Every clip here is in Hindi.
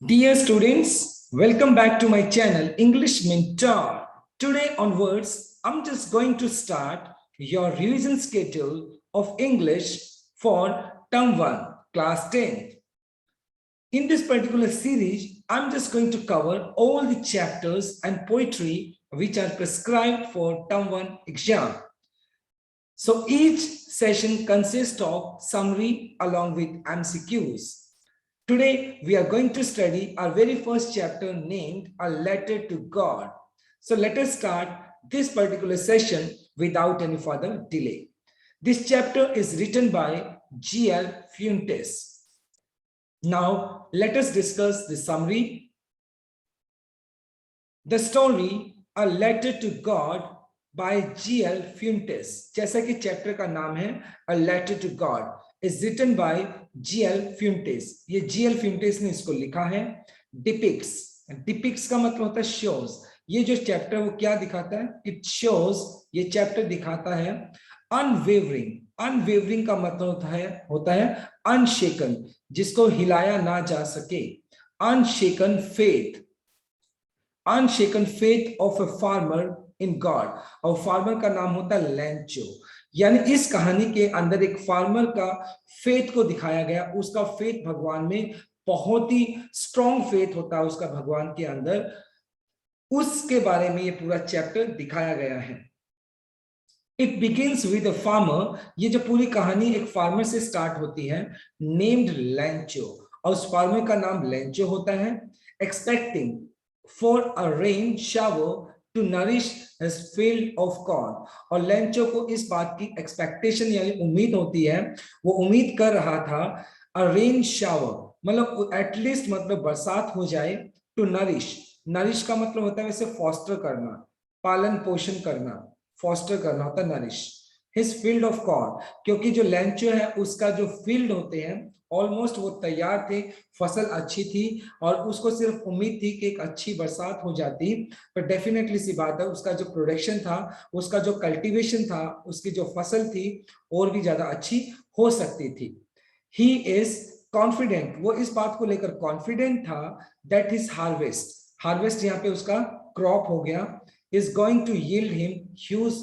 Dear students, welcome back to my channel English Mentor. Today onwards, I'm just going to start your revision schedule of English for Term 1, Class 10. In this particular series, I'm just going to cover all the chapters and poetry which are prescribed for Term 1 exam. So each session consists of summary along with MCQs. Today, we are going to study our very first chapter named A Letter to God. So let us start this particular session without any further delay. This chapter is written by G.L. Fuentes. Now, let us discuss the summary. The story, A Letter to God by G.L. Fuentes. जैसा कि चैप्टर का नाम है A Letter to God. is written by G.L. Fuentes. ये G.L. Fuentes ने इसको लिखा है. Depicts का मतलब होता है shows. ये जो चैप्टर वो क्या दिखाता है? It shows, ये चैप्टर दिखाता है unwavering का मतलब होता है unshaken, जिसको हिलाया ना जा सके. unshaken faith of a farmer in God. और फार्मर का नाम होता है लैंचो. यानी इस कहानी के अंदर एक फार्मर का फेथ को दिखाया गया. उसका फेथ भगवान में बहुत ही स्ट्रॉन्ग फेथ होता है उसका भगवान के अंदर. उसके बारे में ये पूरा चैप्टर दिखाया गया है. It begins with a farmer. ये जो पूरी कहानी एक फार्मर से स्टार्ट होती है नेम्ड लैंचो, और उस फार्मर का नाम लैंचो होता है. Expecting for a rain shower to nourish his field of corn. और लैंचो को इस बात की एक्सपेक्टेशन यानी उम्मीद होती है, वो उम्मीद कर रहा था a rain shower मतलब एटलीस्ट मतलब बरसात हो जाए. to nourish का मतलब होता है वैसे फॉस्टर करना, पालन पोषण करना, फॉस्टर करना होता है nourish. his field of corn, क्योंकि जो लैंचो है उसका जो फील्ड होते हैं ऑलमोस्ट वो तैयार थे, फसल अच्छी थी और उसको सिर्फ उम्मीद थी कि एक अच्छी बरसात हो जाती. पर डेफिनेटली सी बात है उसका जो प्रोडक्शन था, उसका जो कल्टीवेशन था, उसकी जो फसल थी और भी ज्यादा अच्छी हो सकती थी. ही इज कॉन्फिडेंट, वो इस बात को लेकर कॉन्फिडेंट था दैट हिज हार्वेस्ट यहाँ पे उसका क्रॉप हो गया, is going to yield him huge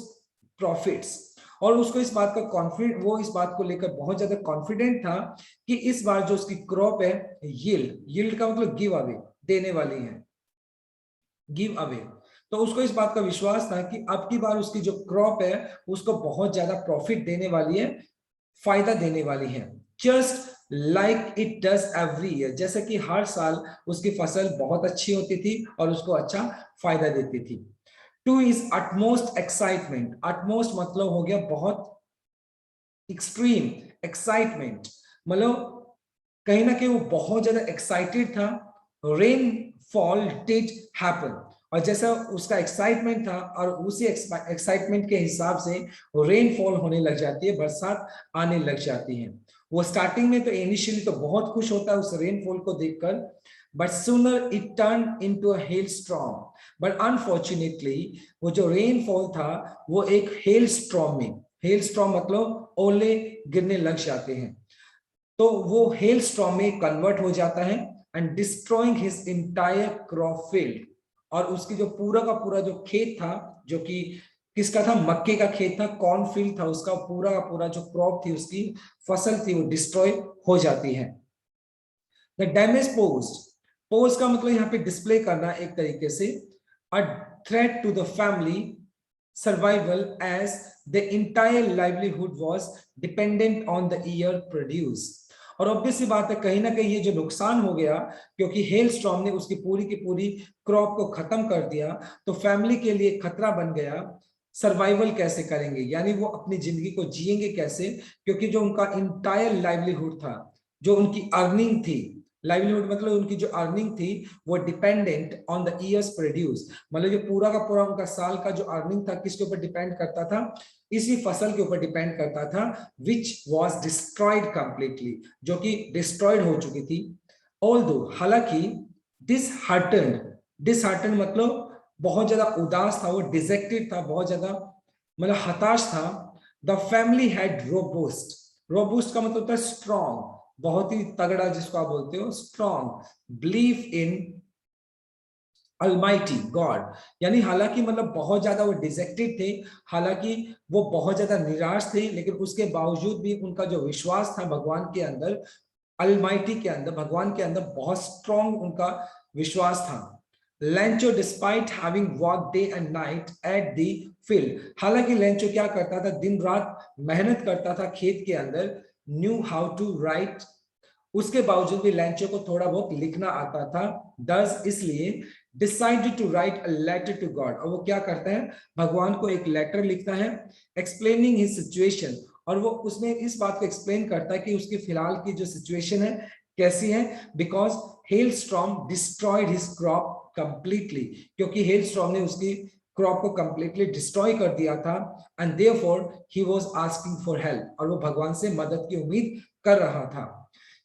profits. और उसको इस बात का वो इस बात को लेकर बहुत ज्यादा कॉन्फिडेंट था कि इस बार जो उसकी क्रॉप है यील्ड का मतलब गिव अवे, देने वाली है, गिव अवे. तो उसको इस बात का विश्वास था कि अब की बार उसकी जो क्रॉप है उसको बहुत ज्यादा प्रॉफिट देने वाली है, फायदा देने वाली है. Just like it does every year, जैसे कि हर साल उसकी फसल बहुत अच्छी होती थी और उसको अच्छा फायदा देती थी. Two is utmost excitement. utmost मतलब हो गया बहुत, एक्सट्रीम एक्साइटमेंट मतलब कहीं ना कहीं वो बहुत ज्यादा एक्साइटेड था. रेन फॉल डिड हैपन, और जैसा उसका एक्साइटमेंट था और उसी एक्साइटमेंट के हिसाब से रेनफॉल होने लग जाती है, बरसात आने लग जाती है. वो स्टार्टिंग में तो इनिशियली तो बहुत खुश होता है उस रेनफॉल को देखकर, but sooner it turned into a hailstorm. But unfortunately वो जो रेनफॉल था वो एक हेलस्टॉर्म में, हेलस्टॉर्म मतलब ओले गिरने लग जाते हैं, तो वो हेलस्टॉर्म में कन्वर्ट हो जाता है and destroying his entire crop field. और उसकी जो पूरा का पूरा जो खेत था, जो कि किसका था, मक्के का खेत था, कॉर्न फील्ड था, उसका पूरा का पूरा जो क्रॉप थी, उसकी फसल थी, वो डिस्ट्रॉय हो जाती है. द डैमेज पोज का मतलब यहाँ पे डिस्प्ले करना एक तरीके से, a threat to the family survival as the entire livelihood was dependent on the year produce. और ऑब्वियसली बात है कहीं ना कहीं ये जो नुकसान हो गया क्योंकि हेल स्टॉर्म ने उसकी पूरी की पूरी क्रॉप को खत्म कर दिया, तो फैमिली के लिए खतरा बन गया. सर्वाइवल कैसे करेंगे, यानी वो अपनी जिंदगी को जिएंगे कैसे, क्योंकि जो उनका इंटायर लाइवलीहुड था, जो उनकी अर्निंग थी, लाइवलीहुड मतलब उनकी जो अर्निंग थी वो dependent on the years produce, मतलब जो पूरा का पूरा उनका साल का जो अर्निंग था किसके ऊपर डिपेंड करता था, इसी फसल के ऊपर डिपेंड करता था, विच वॉज डिस्ट्रॉयड कंप्लीटली, जो कि डिस्ट्रॉयड हो चुकी थी. ऑल्दो हालांकि डिसहार्टन मतलब बहुत ज्यादा उदास था, वो डिजेक्टेड था, बहुत ज्यादा मतलब हताश था. द फैमिली हैड रोबूस्ट का मतलब होता है स्ट्रॉन्ग, बहुत ही तगड़ा जिसको आप बोलते हो स्ट्रॉन्ग बिलीफ इन अल्माइटी गॉड, यानी हालांकि मतलब बहुत ज्यादा वो डिजेक्टेड थे, हालांकि वो बहुत ज्यादा निराश थे, लेकिन उसके बावजूद भी उनका जो विश्वास था भगवान के अंदर, अल्माइटी के अंदर, भगवान के अंदर बहुत स्ट्रॉन्ग उनका विश्वास था। Lencho despite having walk day and night at the field, हालांकि लेंचो क्या करता था, दिन रात मेहनत करता था खेत के अंदर, न्यू हाउ टू राइट, उसके बावजूद भी लेंचो को थोड़ा बहुत लिखना आता था, दस इसलिए decided to write a letter to God, और वो क्या करता है, भगवान को एक लेटर लिखता है एक्सप्लेनिंग हिज सिचुएशन, और वो उसमें इस बात को एक्सप्लेन करता है कि उसकी फिलहाल की जो सिचुएशन है कैसी है, because hello storm destroyed his crop completely, क्योंकि हेल स्टॉर्म ने उसकी क्रॉप को कंप्लीटली डिस्ट्रॉय कर दिया था, and therefore he was asking for help, और वो भगवान से मदद की उम्मीद कर रहा था।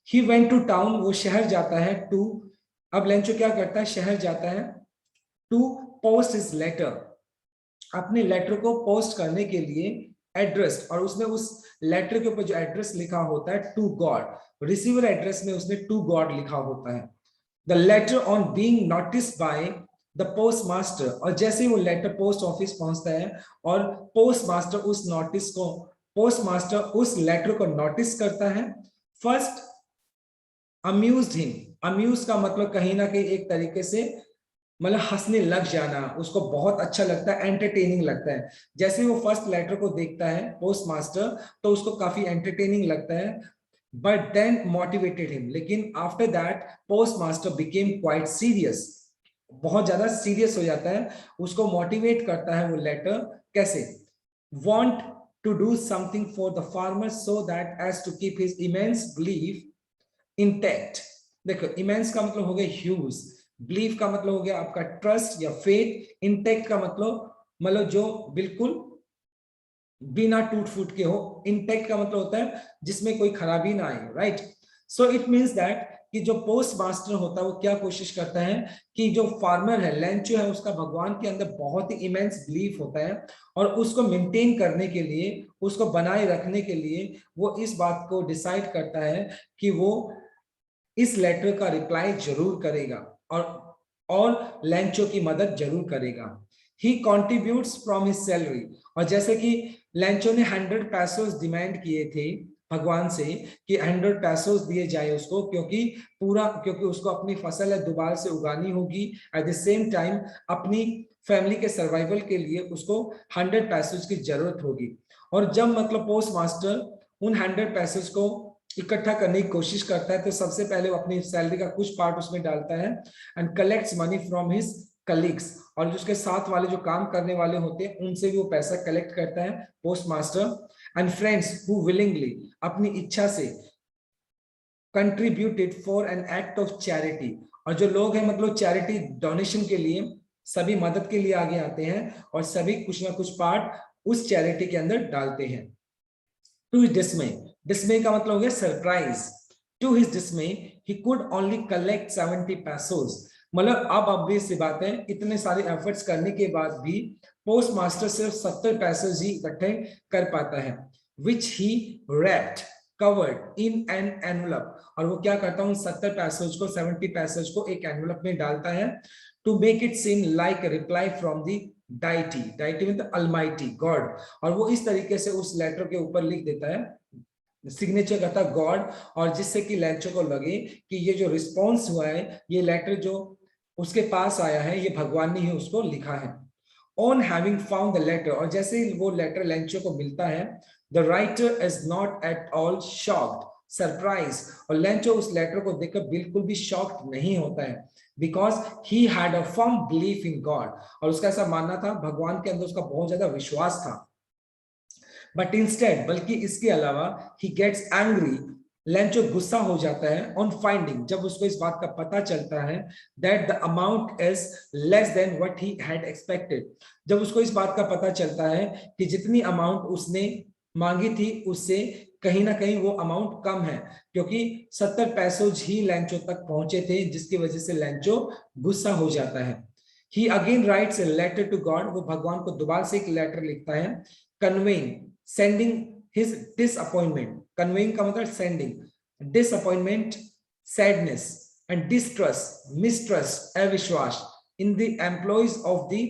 ही वेंट टू टाउन, वो शहर जाता है, टू, अब लेंचो क्या करता है, शहर जाता है टू पोस्ट हिज लेटर, अपने लेटर को पोस्ट करने के लिए एड्रेस, और उसने उस लेटर के ऊपर जो एड्रेस लिखा होता है टू गॉड, रिसीवर एड्रेस में उसने टू गॉड लिखा होता है। The later on being noticed by the post master, और जैसे ही वो लेटर पोस्ट ऑफिस पहुंचता है और पोस्ट मास्टर उस नोटिस को, पोस्ट मास्टर उस लेटर को नोटिस करता है, फर्स्ट अम्यूज्ड हिम, अम्यूज का मतलब कहीं ना कहीं एक तरीके से मतलब हंसने लग जाना, उसको बहुत अच्छा लगता है, एंटरटेनिंग लगता है, जैसे वो फर्स्ट लेटर को देखता है पोस्ट मास्टर तो उसको काफी एंटरटेनिंग लगता है, बट देन मोटिवेटेड हिम, लेकिन after that post master became quite serious, बहुत ज्यादा सीरियस हो जाता है, उसको मोटिवेट करता है वो लेटर, कैसे, want to do something for the farmer so that as to keep his immense belief intact, देखो इमेंस का मतलब हो गया ह्यूज, बिलीफ का मतलब हो गया आपका ट्रस्ट या फेथ, इंटैक्ट का मतलब जो बिल्कुल बिना टूट फूट के हो, इंटैक्ट का मतलब होता है जिसमें कोई खराबी ना आए, right. So it means that कि जो पोस्ट मास्टर होता है वो क्या कोशिश करता है कि जो फार्मर है, लेंचो है, उसका भगवान के अंदर बहुत ही इमेंस बिलीफ होता है, और उसको मेंटेन करने के लिए, उसको बनाए रखने के लिए वो इस बात को डिसाइड करता है कि वो इस लेटर का रिप्लाई जरूर करेगा, और लेंचो की मदद जरूर करेगा। ही कॉन्ट्रीब्यूट्स फ्रॉम हिज सैलरी, और जैसे कि लेंचो ने 100 पैसोस डिमांड किए थे भगवान से कि 100 पैसोस दिए जाए उसको, क्योंकि उसको अपनी फसल है दोबारा से उगानी होगी, एट द सेम टाइम अपनी फैमिली के सर्वाइवल के लिए उसको 100 पैसोस की जरूरत होगी। और जब मतलब पोस्ट मास्टर उन 100 पैसोस को इकट्ठा करने की कोशिश करता है तो सबसे पहले वो अपनी सैलरी का कुछ पार्ट उसमें डालता है and collects money from his colleagues, और उसके साथ वाले जो काम करने वाले होते हैं उनसे भी वो पैसा कलेक्ट करता है post master, and friends who willingly, अपनी इच्छा से, contributed for an act of charity, और जो लोग हैं मतलब चैरिटी डोनेशन के लिए, सभी मदद के लिए आगे आते हैं और सभी कुछ ना कुछ पार्ट उस चैरिटी के अंदर डालते हैं। टू हिज डिस्मे, डिस्मे का मतलब हो गया surprise, to his dismay he could only collect 70 pesos, मतलब अब ऑब्वियस सी बात है इतने सारे एफर्ट्स करने के बाद भी पोस्ट मास्टर सिर्फ 70 पैसे ही इकट्ठे कर पाता है, विच ही wrapped covered in an envelope, और वो क्या करता है उन 70 पैसेज को, 70 पैसेज को एक एनवलप में डालता है, to make it seem like a reply from the deity, deity mean the almighty God, और वो इस तरीके से उस लेटर के ऊपर लिख देता है, सिग्नेचर करता गॉड, और जिससे कि लेंचो को लगे कि ये जो रिस्पॉन्स हुआ है, ये लेटर जो उसके पास आया है, ये भगवान ने ही उसको लिखा है। On having found the letter, और जैसे ही वो लेटर लेंचो को मिलता है, the writer is not at all shocked, surprise, और लेंचो उस लेटर को देखकर बिल्कुल भी शॉक्ड नहीं होता है, because he had a firm belief in God, और उसका ऐसा मानना था, भगवान के अंदर उसका बहुत ज्यादा विश्वास था। बट इंस्टेड, बल्कि इसके अलावा, ही गेट्स एंग्री, लेंचो गुस्सा हो जाता है ऑन फाइंडिंग, जब उसको इस बात का पता चलता है that the amount is less than what he had expected, जब उसको इस बात का पता चलता है कि जितनी अमाउंट उसने मांगी थी उससे कहीं ना कहीं वो अमाउंट कम है, क्योंकि 70 पैसों ही लेंचो तक पहुंचे थे, जिसकी वजह से लेंचो गुस्सा हो जाता है। He again writes a letter to God, वो भगवान को दोबारा से एक लेटर लिखता है, conveying, sending his disappointment, conveying का मतलब sending, disappointment, sadness, and distrust, mistrust, अविश्वास in the employees of the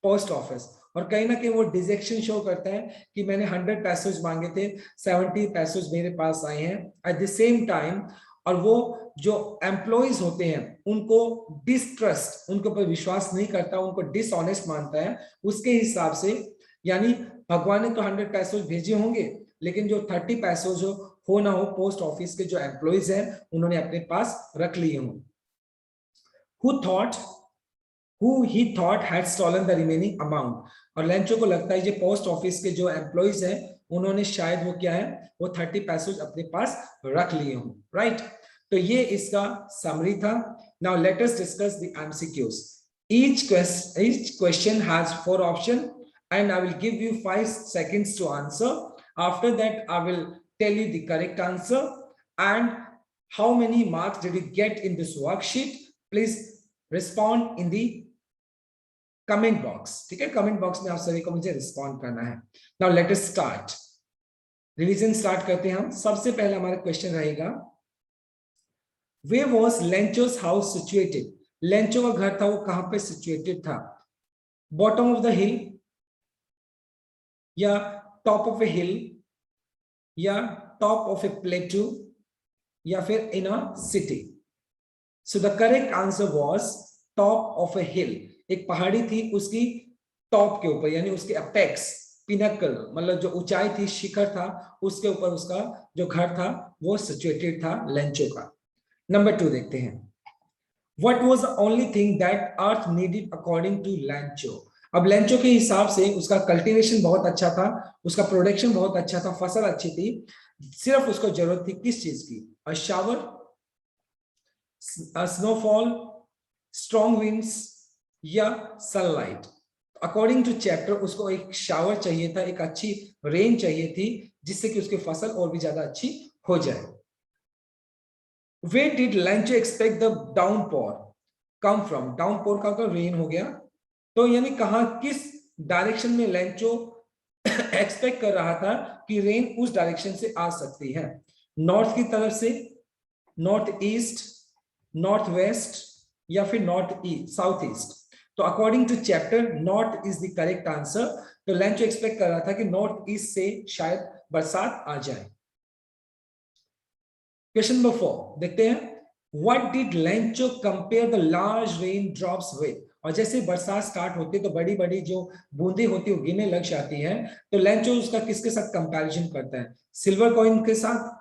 post office. और कहीं ना कहीं वो डिजेक्शन शो करता है कि मैंने 100 पैसेज मांगे थे, 70 पैसेज मेरे पास आए हैं एट द सेम टाइम। और वो जो एम्प्लॉइज होते हैं उनको डिस्ट्रस्ट, उनके ऊपर विश्वास नहीं करता, उनको डिसऑनेस्ट मानता है। उसके हिसाब से यानी भगवान ने तो 100 पैसेज भेजे होंगे, लेकिन जो 30 पैसेज हो ना हो, पोस्ट ऑफिस के जो एम्प्लॉइज हैं उन्होंने अपने पास रख लिए हों। who he thought had stolen the remaining amount। और लेंचो को लगता है ये पोस्ट ऑफिस के जो एम्प्लॉइज हैं उन्होंने शायद वो क्या है, वो 30 पैसेज अपने पास रख लिए हों, राइट। तो ये इसका समरी था। Now let us discuss the MCQs. each question has 4 options and I will give you 5 seconds to answer. After that I will tell you the correct answer and how many marks did you get in this worksheet. Please respond in the comment box, ठीक है। कमेंट बॉक्स में आप सभी को मुझे रिस्पॉन्ड करना है। Now let us start, revision start करते हैं हम। सबसे पहला हमारा क्वेश्चन रहेगा, where was Lencho's house situated. Lencho का घर था वो कहां पे सिचुएटेड था? बॉटम ऑफ द हिल, या टॉप ऑफ ए हिल, या टॉप ऑफ ए प्लेटू, या फिर in a city. So the correct answer was top of a hill. एक पहाड़ी थी, उसकी टॉप के ऊपर यानी उसके अपेक्स, पिनकल मतलब जो ऊंचाई थी, शिखर था, उसके ऊपर उसका जो घर था वो सिचुएटेड था लेंचो का। नंबर 2 देखते हैं, what was the only thing that earth needed according to Lencho. अब लेंचो के हिसाब से उसका कल्टीवेशन बहुत अच्छा था, उसका प्रोडक्शन बहुत अच्छा था, फसल अच्छी थी, सिर्फ उसको जरूरत थी किस चीज की? A shower, snowfall, strong winds, या सनलाइट। अकॉर्डिंग टू चैप्टर उसको एक शावर चाहिए था, एक अच्छी रेन चाहिए थी, जिससे कि उसकी फसल और भी ज्यादा अच्छी हो जाए। Where did Lancho expect the downpour come from? Downpour का तो रेन हो गया, तो यानी कहां, किस डायरेक्शन में लेंचो एक्सपेक्ट कर रहा था कि रेन उस डायरेक्शन से आ सकती है? नॉर्थ की तरफ से, नॉर्थ ईस्ट, नॉर्थ वेस्ट, या फिर नॉर्थ ईस्ट, साउथ ईस्ट। तो according to chapter north is the correct answer. तो लेंचो एक्सपेक्ट कर रहा था कि नॉर्थ ईस्ट से शायद बरसात आ जाए। क्वेश्चन नंबर 4 देखते हैं, what did Lencho compare the large rain drops with. और जैसे बरसात स्टार्ट होती है तो बड़ी बड़ी जो बूंदे होती है वो गिरने लग जाती हैं, तो लेंचो उसका किसके साथ कंपैरिजन करता है? सिल्वर कॉइन के साथ,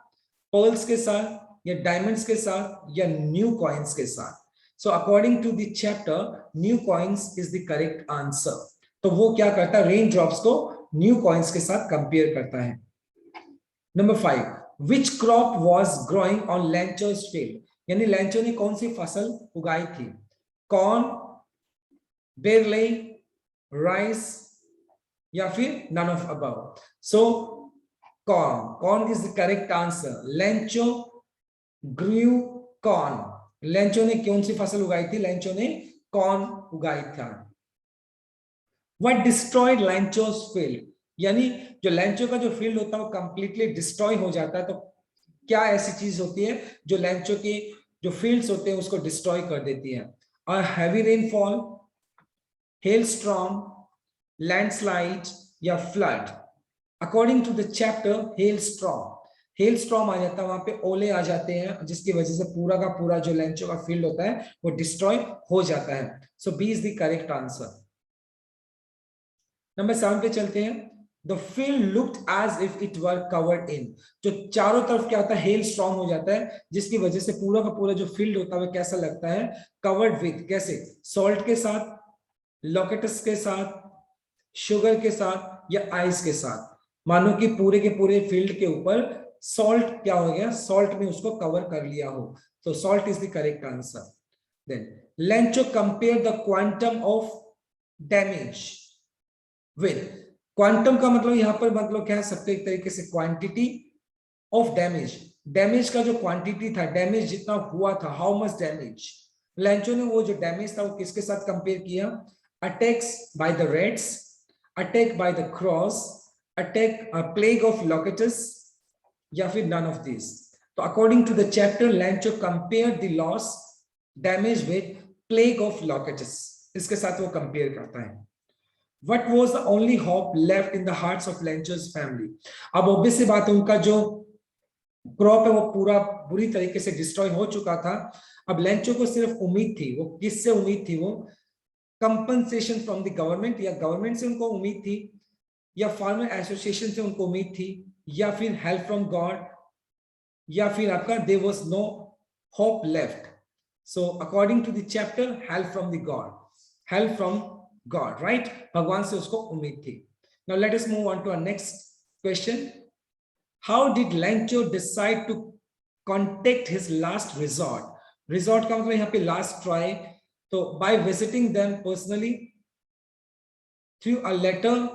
पर्ल्स के साथ, या डायमंड्स के साथ, या न्यू कॉइन्स के साथ? So according to the chapter, new coins is the correct answer. तो वो क्या करता है, रेन ड्रॉप्स को न्यू कॉइन्स के साथ कंपेयर करता है। Number 5, which crop was growing on Lancho's field? यानी लेंचो ने कौन सी फसल उगाई थी? कॉर्न, बेरले, राइस, या फिर none of above? So corn is the correct answer. Lencho grew corn. Lencho ने कौन सी फसल उगाई थी? लेंचो ने कॉर्न उगाई था। What destroyed Lancho's field? यानी जो लेंचो का जो फील्ड होता है वो कंप्लीटली डिस्ट्रॉय हो जाता है, तो क्या ऐसी चीज होती है जो लेंचो के जो फील्ड्स होते हैं उसको डिस्ट्रॉय कर देती है? A heavy rainfall, hailstorm, landslide, या flood? According to the chapter hailstorm. Hailstorm आ जाता है, वहां पे ओले आ जाते हैं, जिसकी वजह से पूरा का पूरा जो लेंचो का फील्ड होता है वो डिस्ट्रॉय हो जाता है। So B is the correct answer. Number 7 पे चलते हैं, the field looked as if it were covered in. जो चारों तरफ क्या होता है, हेल स्ट्रॉन्ग हो जाता है, जिसकी वजह से पूरा का पूरा जो फील्ड होता है कैसा लगता है? कवर्ड विथ, कैसे? सॉल्ट के साथ, लॉकेटस के साथ, शुगर के साथ, या आइस के साथ? मानो कि पूरे के पूरे फील्ड के ऊपर सॉल्ट क्या हो गया, सॉल्ट में उसको कवर कर लिया हो। तो salt is the correct answer. Then Lencho compare the quantum of damage with. Quantum का मतलब यहां पर मतलब क्या है, सकते एक तरीके से क्वांटिटी ऑफ डैमेज। डैमेज का जो क्वांटिटी था, डैमेज जितना हुआ था, हाउ मच डैमेज। लेंचो ने वो जो डैमेज था वो किसके साथ कंपेयर किया? Attacks by the reds, attack by the cross, attack plague of locusts, या फिर नन ऑफ दिस? तो according to the chapter Lencho compare the loss damage with plague of locusts, इसके साथ वो कंपेयर करता है। What was the only hope left in the hearts of Lencho's family? अब ऑब्वियस सी बात है, उनका जो क्रॉप है वो पूरा बुरी तरीके से डिस्ट्रॉय हो चुका था। अब लेंचो को सिर्फ उम्मीद थी, वो किससे उम्मीद थी? वो कंपनसेशन फ्रॉम द गवर्नमेंट, या गवर्नमेंट से उनको उम्मीद थी, या फार्मर एसोसिएशन से उनको उम्मीद थी, या फिर हेल्प फ्रॉम गॉड, या फिर आपका there was no hope left. So according to the chapter help from the God, help from God, right? भगवान से उसको उम्मीद थी। Now let us move on to our next question. How did Lencho decide to contact his last resort? Resort का मतलब यहाँ पे लास्ट ट्राई, तो by visiting them personally, through a letter,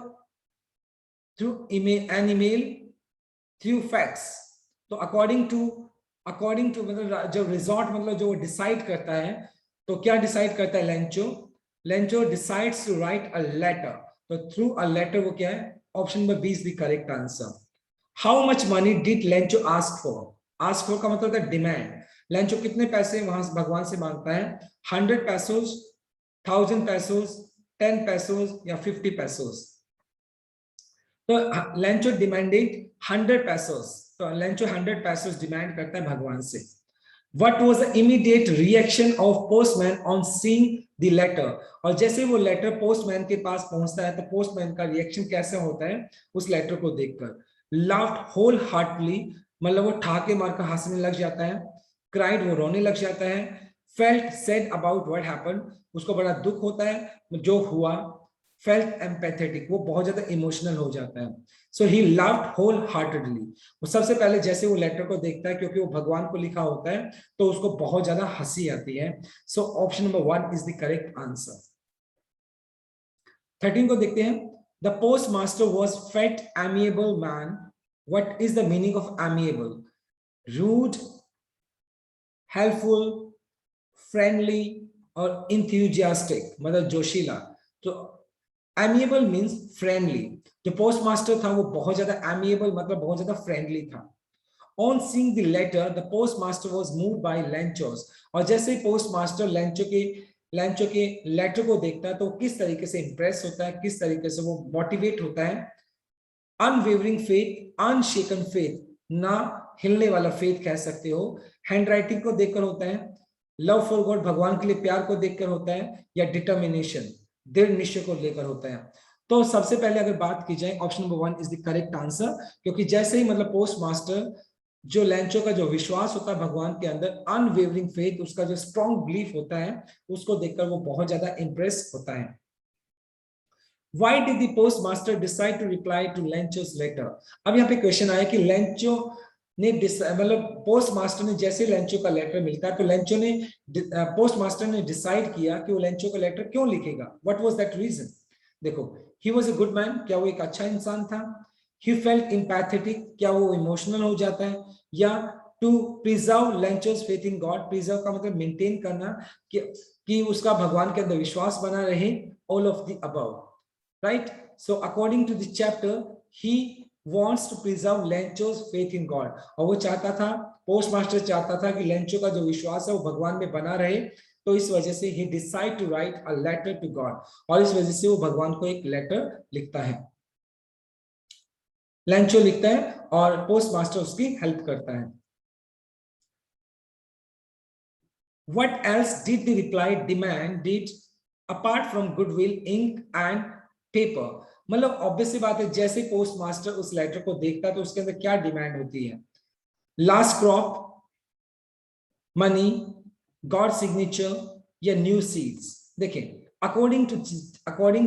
through an email, through fax. तो अकॉर्डिंग टू मतलब जो रिजॉर्ट मतलब जो डिसाइड करता है, तो क्या डिसाइड करता है Lencho decides to write a letter, तो थ्रू अ लेटर वो क्या है? Option number B is the correct answer. How much money did Lencho ask for? Ask for का मतलब है डिमांड। लेंचो कितने पैसे वहां भगवान से मांगता है? 100 पैसोस, 1000 पैसोस, 10 पैसोस या 50 पैसोस? तो लेंचो डिमांडेड 100 पैसोस, तो लेंचो 100 पैसोस डिमांड करता है भगवान से। What was the immediate reaction of postman on seeing the letter? और जैसे वो लेटर पोस्टमैन के पास पहुंचता है, तो पोस्टमैन का रिएक्शन कैसे होता है उस लेटर को देखकर? Laughed wholeheartedly, मतलब वो ठाके मारकर हंसने लग जाता है। Cried, वो रोने लग जाता है। Felt sad about what happened, उसको बड़ा दुख होता है जो हुआ। Felt empathetic, वो बहुत ज्यादा इमोशनल हो जाता है। So he laughed wholeheartedly, वो सबसे पहले जैसे वो लेटर को देखता है, क्योंकि वो भगवान को लिखा होता है, तो उसको बहुत ज्यादा हंसी आती है। So option number 1 is the correct answer. 13 को देखते हैं। The postmaster was fat amiable man. What is the meaning of amiable? Rude, helpful, friendly और इंथ्यूजियास्टिक, मतलब जोशीला। तो एमिएबल मीन्स फ्रेंडली। जो पोस्ट मास्टर था वो बहुत ज्यादा एमिएबल मतलब बहुत ज्यादा फ्रेंडली था। On seeing the letter, the postmaster was moved by Lenchos, और जैसे ही पोस्टमास्टर लेंचो के लेटर को देखता है, तो किस तरीके से इंप्रेस होता है, किस तरीके से वो मोटिवेट होता है? अनवेवरिंग फेथ, अनशेकन फेथ, ना हिलने वाला फेथ कह सकते हो। हैंडराइटिंग को देखकर होता है। लव फॉर गॉड, भगवान के लिए प्यार को देखकर होता है। या डिटर्मिनेशन, दृढ़ निश्चय को लेकर होता है। तो सबसे पहले अगर बात की जाए, option number 1 is the correct answer, क्योंकि जैसे ही मतलब पोस्टमास्टर जो लेंचो का जो विश्वास होता है भगवान के अंदर, अनवेवरिंग फेथ, उसका जो स्ट्रॉन्ग बिलीफ होता है, उसको देखकर वो बहुत ज्यादा इंप्रेस होता है। Why did the postmaster decide to reply to Lencho's letter? अब यहाँ पे क्वेश्चन आया कि लेंचो ने मतलब पोस्टमास्टर ने जैसे लेंचो का लेटर मिलता है, तो लेंचो ने पोस्टमास्टर ने डिसाइड किया कि वो लेंचो का लेटर क्यों लिखेगा। What was that reason? देखो, he was a good man, क्या वो एक अच्छा इंसान था? He felt empathetic, क्या वो इमोशनल हो जाता है? या to preserve Lencho's faith in God, preserve का मतलब मेंटेन करना, कि उसका भगवान के अंदर विश्वास बना रहे। All of the above, right? So according to the chapter, he wants to preserve Lencho's faith in God, और वो चाहता था, पोस्टमास्टर चाहता था कि लेंचो का जो विश्वास है वो भगवान में बना रहे। तो इस वजह से he decide to write a letter to God, और इस वजह से वो भगवान को एक लेटर लिखता है। लेंचो लिखता है और पोस्टमास्टर उसकी हेल्प करता है। What else did the reply demand did apart from goodwill, ink and paper? मतलब ऑब्वियस सी बात है, जैसे पोस्टमास्टर उस लेटर को देखता है तो उसके अंदर क्या डिमांड होती है? Last crop, money, God signature या न्यू सीड्स? देखिए, according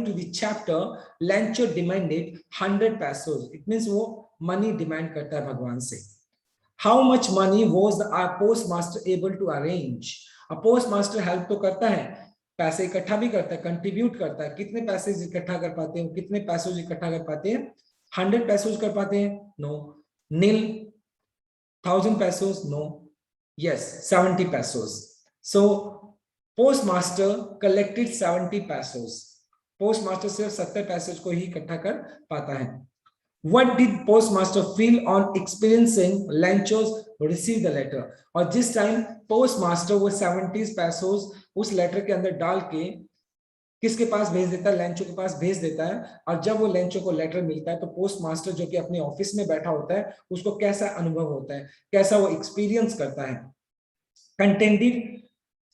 to the chapter, Lencho demanded 100 pesos. It means वो मनी डिमांड करता है भगवान से। How much money was the postmaster able to arrange? अब पोस्टमास्टर हेल्प तो करता है, पैसे इकट्ठा भी करता है, कंट्रीब्यूट करता है। कितने पैसे इकट्ठा कर पाते हैं? कितने पैसों इकट्ठा कर पाते हैं? 100 पैसों कर पाते हैं? नो। नील 1000 पैसों? नो। यस, 70 पैसों। सो पोस्टमास्टर कलेक्टेड 70 पैसों। पोस्टमास्टर सिर्फ 70 पैसों को ही इकट्ठा कर पाता है। What did postmaster feel on experiencing Lancho's receive the letter? और जिस टाइम postmaster वो 70 पैसों उस लेटर के अंदर डाल के किसके पास भेज देता है, लेंचो के पास भेज देता है, और जब वो लेंचो को लेटर मिलता है तो पोस्टमास्टर जो कि अपने ऑफिस में बैठा होता है उसको कैसा अनुभव होता है, कैसा वो एक्सपीरियंस करता है? कंटेंटेड,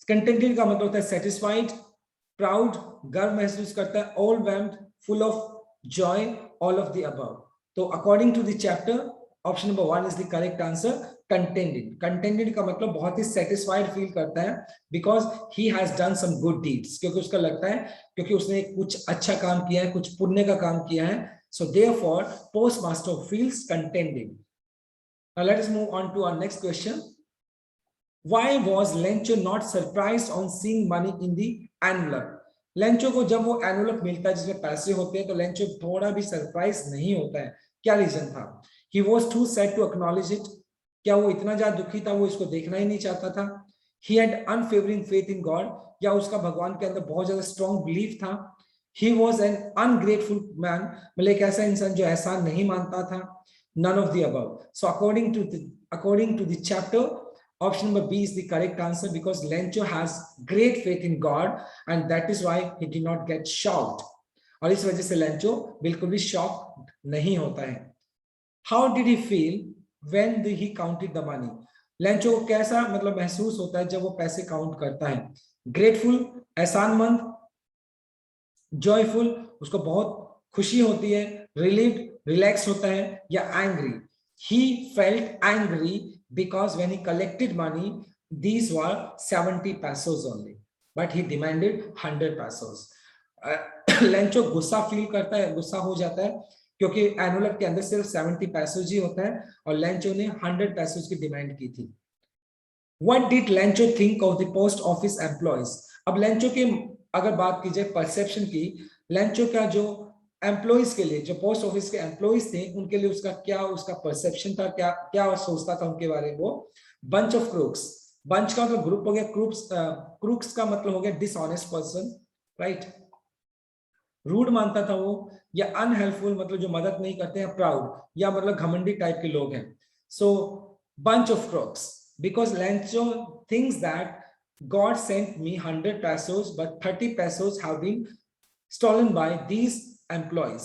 कंटेंटेड का मतलब होता है सेटिस्फाइड, प्राउड, गर्व महसूस करता है, overwhelmed, full of joy, all of the above. तो according to the chapter option number 1 is the correct answer, contented. Contented का मतलब बहुत ही सेटिस्फाइड फील करता है because he has done some good deeds, क्योंकि उसका लगता है क्योंकि उसने कुछ अच्छा काम किया है, कुछ पुण्य का काम किया है। So therefore postmaster feels contented. Now let us move on to our next question. Why was Lencho not surprised on seeing money in the envelope? Lencho को जब वो एनवलप मिलता है जिसमें पैसे होते हैं तो लेंचो थोड़ा भी सरप्राइज नहीं होता है। क्या रीजन था? He was too sad to acknowledge it. क्या वो इतना ज्यादा दुखी था वो इसको देखना ही नहीं चाहता था? He had unwavering faith in God. या उसका भगवान के अंदर बहुत ज्यादा स्ट्रॉन्ग बिलीफ था? He was an ungrateful man. मतलब एक ऐसा इंसान जो एहसान नहीं मानता था? None of the above. So according to the chapter, option number B is the correct answer because Lencho has great faith in God and that is why he did not get shocked. और इस वजह से लेंचो बिल्कुल भी शॉक नहीं होता है। How did he feel when he counted the money? Lencho को कैसा मतलब महसूस होता है जब वो पैसे काउंट करता है? ग्रेटफुल, एहसानमंद, जॉयफुल, उसको बहुत खुशी होती है, रिलीव्ड, रिलैक्स होता है, या angry? He felt angry because when he collected money, these were 70 pesos only, but he demanded 100 pesos. Lencho गुस्सा फील करता है, गुस्सा हो जाता है क्योंकि एनवलप के अंदर सिर्फ 70 पेसोज ही होता है और लेंचो ने 100 पेसोज की डिमांड की थी। What did Lencho think of the post office employees? अब लेंचो की अगर बात की जाए परसेप्शन की, लेंचो का जो एम्प्लॉइज के लिए, जो पोस्ट ऑफिस के एम्प्लॉइज थे उनके लिए उसका परसेप्शन था, क्या क्या सोचता था उनके बारे में? वो बंच ऑफ क्रूक्स, बंच का मतलब ग्रुप हो गया, क्रूक्स का मतलब हो गया डिसऑनेस्ट पर्सन, राइट? रूड मानता था वो, या अनहेल्पफुल मतलब जो मदद नहीं करते हैं, प्राउड या मतलब घमंडी टाइप के लोग हैं। सो bunch of crooks because Lancho thinks that God sent me 100 pesos but 30 pesos have been stolen by these employees।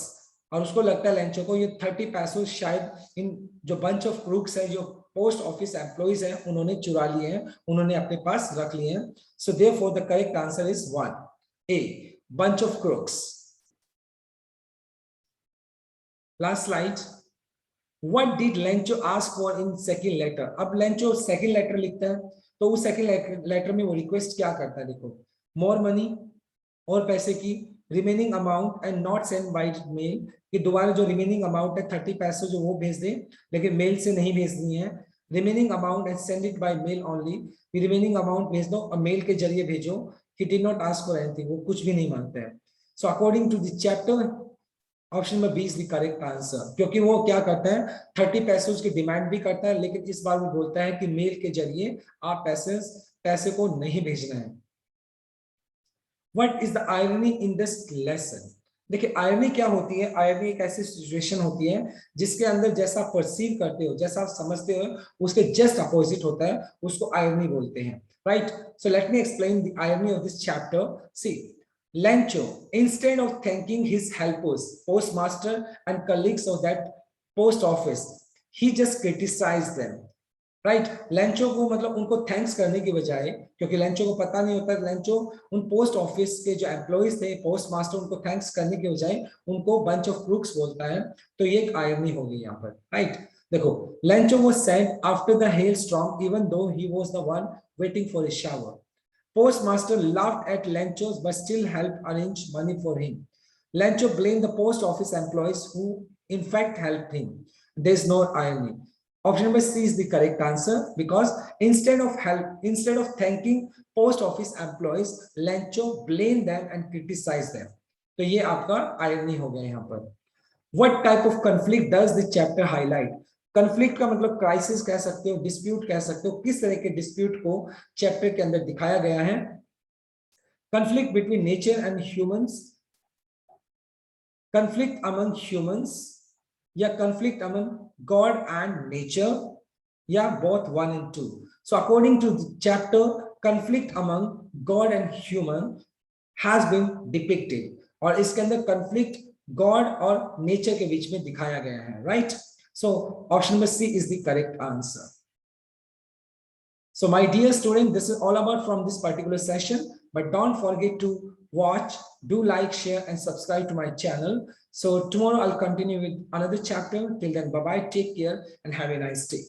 और उसको लगता है लेंचो को ये 30 pesos शायद इन जो bunch of crooks है, जो पोस्ट ऑफिस एम्प्लॉइज है, उन्होंने चुरा लिए हैं, उन्होंने अपने पास रख लिए हैं। सो therefore the correct answer is 1 A, bunch of crooks। Last slide. What did Lencho ask for in second letter? अब लेंचो सेकंड लेटर लिखता है तो उस सेकंड लेटर में वो रिक्वेस्ट क्या करता है? देखो, मोर मनी, और पैसे की, remaining amount and not send by mail, कि दोबारा जो रिमेनिंग अमाउंट है 30 पैसे जो वो भेज दे लेकिन मेल से नहीं भेजनी है। Remaining amount and send it by mail only, remaining amount भेज दो और मेल के जरिए भेजो। He did not ask for anything, वो कुछ भी नहीं मांगते हैं। So according to the chapter option number B is the correct answer, क्योंकि वो क्या करता है 30 पैसे की डिमांड भी करता है लेकिन इस बार वो बोलता है कि मेल के जरिए आप पैसे को नहीं भेजना है। What is the irony in this lesson? देखिए आयरनी क्या होती है? आयरनी एक ऐसी सिचुएशन होती है जिसके अंदर जैसा आप परसीव करते हो, जैसा आप समझते हो, उसके जस्ट अपोजिट होता है, उसको आयरनी बोलते हैं, right? So let me explain the irony of this chapter. See, Lencho, instead of thanking his helpers, postmaster and colleagues of that post office, he just criticized them, right? Lencho को मतलब उनको थैंक्स करने की बजाय, क्योंकि लेंचो को पता नहीं होता, लेंचो उन पोस्ट ऑफिस के जो एम्प्लॉइज थे, पोस्ट मास्टर, उनको थैंक्स करने की बजाय उनको बंच ऑफ क्रूक्स बोलता है। तो ये एक आयरनी होगी यहाँ पर, राइट? देखो, Lencho was sad after the hailstorm even though he was the one waiting for his shower. Postmaster laughed at Lencho's but still helped arrange money for him. Lencho blamed the post office employees who in fact helped him. There is no irony. Option number C is the correct answer because instead of thanking post office employees, Lencho blamed them and criticized them. तो ये आपका irony हो गया यहाँ पर। What type of conflict does the chapter highlight? Conflict का मतलब क्राइसिस कह सकते हो, डिस्प्यूट कह सकते हो, किस तरह के डिस्प्यूट को चैप्टर के अंदर दिखाया गया है? conflict between nature and humans, conflict among humans, या conflict among God and nature, या both 1 and 2. So according to the chapter, conflict among God and human has been depicted, और इसके अंदर conflict God और nature के बीच में दिखाया गया है, right? So option number C is the correct answer. So my dear student, this is all about from this particular session, but don't forget to watch, do like, share and subscribe to my channel. So tomorrow I'll continue with another chapter. Till then, bye bye, take care and have a nice day.